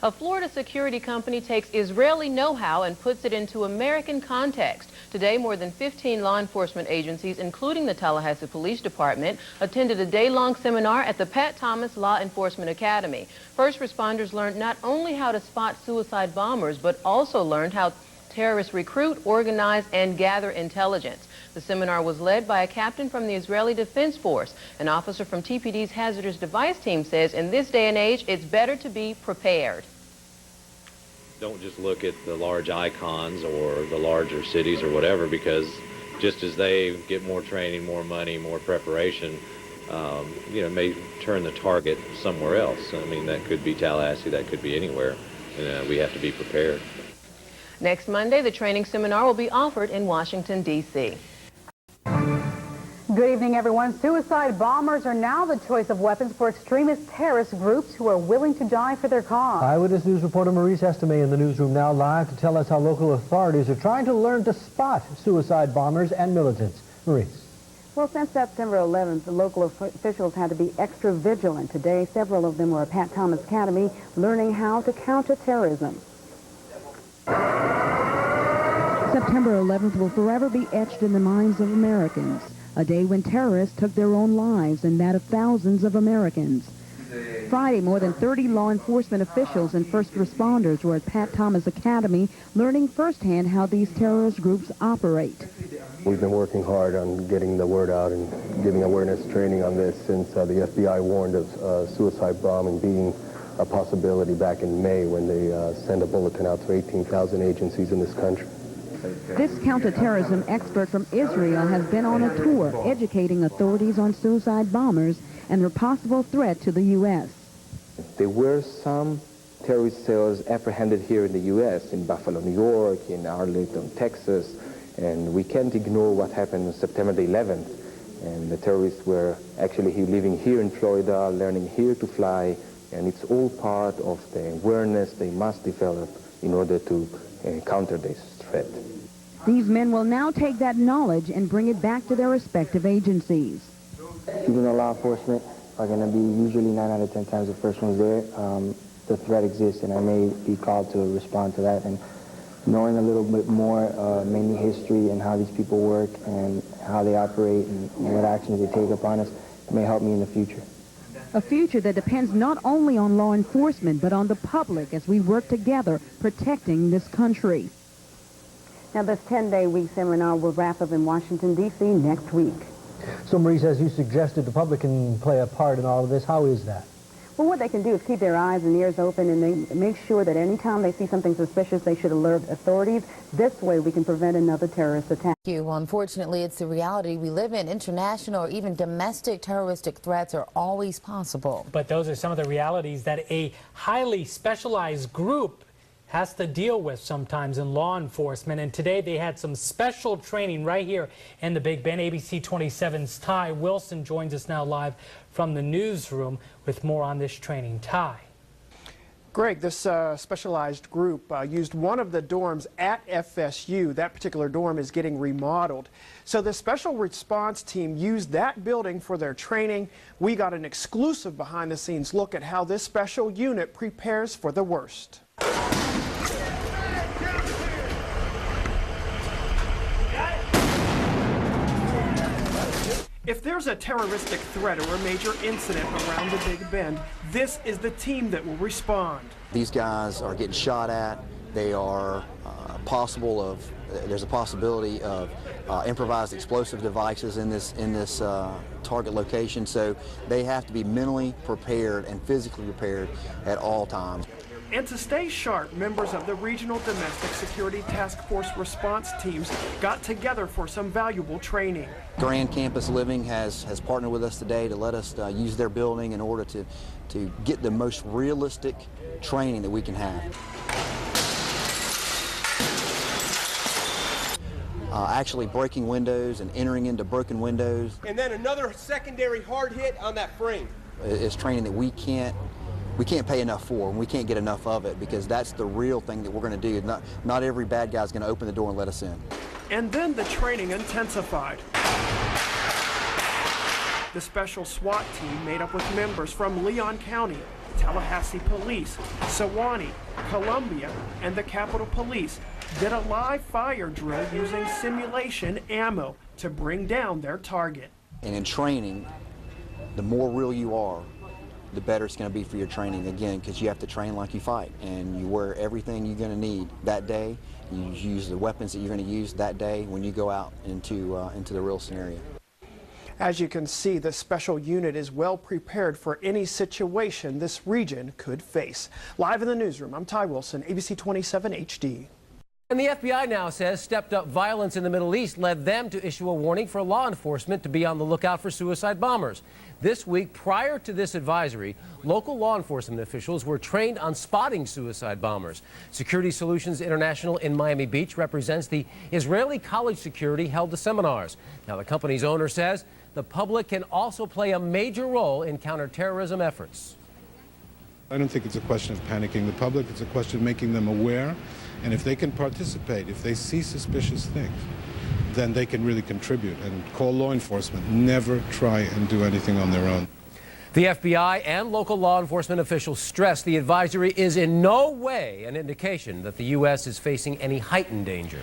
A Florida security company takes Israeli know-how and puts it into American context. Today, more than 15 law enforcement agencies, including the Tallahassee Police Department, attended a day-long seminar at the Pat Thomas Law Enforcement Academy. First responders learned not only how to spot suicide bombers, but also learned how terrorists recruit, organize, and gather intelligence. The seminar was led by a captain from the Israeli Defense Force. An officer from TPD's hazardous device team says in this day and age, it's better to be prepared. Don't just look at the large icons or the larger cities or whatever, because just as they get more training, more money, more preparation, may turn the target somewhere else. I mean, that could be Tallahassee, that could be anywhere. And we have to be prepared. Next Monday, the training seminar will be offered in Washington, D.C. Good evening, everyone. Suicide bombers are now the choice of weapons for extremist terrorist groups who are willing to die for their cause. Eyewitness News reporter Maurice Estime in the newsroom now live to tell us how local authorities are trying to learn to spot suicide bombers and militants. Maurice. Well, since September 11th, the local officials had to be extra vigilant. Today, several of them were at Pat Thomas Academy learning how to counter terrorism. September 11th will forever be etched in the minds of Americans. A day when terrorists took their own lives and that of thousands of Americans. Friday, more than 30 law enforcement officials and first responders were at Pat Thomas Academy learning firsthand how these terrorist groups operate. We've been working hard on getting the word out and giving awareness training on this since the FBI warned of suicide bombing being a possibility back in May when they sent a bulletin out to 18,000 agencies in this country. This counterterrorism expert from Israel has been on a tour educating authorities on suicide bombers and their possible threat to the U.S. There were some terrorist cells apprehended here in the U.S., in Buffalo, New York, in Arlington, Texas, and we can't ignore what happened on September the 11th. And the terrorists were actually living here in Florida, learning here to fly, and it's all part of the awareness they must develop in order to counter this threat. These men will now take that knowledge and bring it back to their respective agencies. Even though law enforcement are going to be usually 9 out of 10 times the first ones there, the threat exists, and I may be called to respond to that. And knowing a little bit more, mainly history and how these people work and how they operate and what actions they take upon us may help me in the future. A future that depends not only on law enforcement, but on the public as we work together protecting this country. Now, this 10-day week seminar will wrap up in Washington, D.C. next week. So, Maurice, as you suggested, the public can play a part in all of this. How is that? Well, what they can do is keep their eyes and ears open, and they make sure that anytime they see something suspicious, they should alert authorities. This way, we can prevent another terrorist attack. Well, unfortunately, it's the reality we live in. International or even domestic terroristic threats are always possible. But those are some of the realities that a highly specialized group has to deal with sometimes in law enforcement. And today they had some special training right here in the Big Bend. ABC 27's Ty Wilson joins us now live from the newsroom with more on this training. Ty. Greg, this specialized group used one of the dorms at FSU. That particular dorm is getting remodeled. So the special response team used that building for their training. We got an exclusive behind-the-scenes look at how this special unit prepares for the worst. If there's a terroristic threat or a major incident around the Big Bend, this is the team that will respond. These guys are getting shot at. They are there's a possibility of improvised explosive devices in this target location, so they have to be mentally prepared and physically prepared at all times. And to stay sharp, members of the Regional Domestic Security Task Force response teams got together for some valuable training. Grand Campus Living has partnered with us today to let us use their building in order to get the most realistic training that we can have. Actually breaking windows and entering into broken windows. And then another secondary hard hit on that frame. It's training that we can't pay enough for, and we can't get enough of it, because that's the real thing that we're going to do. Not every bad guy's going to open the door and let us in. And then the training intensified. The special SWAT team, made up with members from Leon County, Tallahassee Police, Sewanee, Columbia, and the Capitol Police did a live fire drill using simulation ammo to bring down their target. And in training, the more real you are, the better it's going to be for your training, again, because you have to train like you fight, and you wear everything you're going to need that day. You use the weapons that you're going to use that day when you go out into the real scenario. As you can see, the special unit is well prepared for any situation this region could face. Live in the newsroom, I'm Ty Wilson, ABC 27 HD. And the FBI now says stepped-up violence in the Middle East led them to issue a warning for law enforcement to be on the lookout for suicide bombers. This week, prior to this advisory, local law enforcement officials were trained on spotting suicide bombers. Security Solutions International in Miami Beach represents the Israeli College Security held the seminars. Now, the company's owner says the public can also play a major role in counterterrorism efforts. I don't think it's a question of panicking the public. It's a question of making them aware. And if they can participate, if they see suspicious things, then they can really contribute and call law enforcement. Never try and do anything on their own. The FBI and local law enforcement officials stress the advisory is in no way an indication that the U.S. is facing any heightened danger.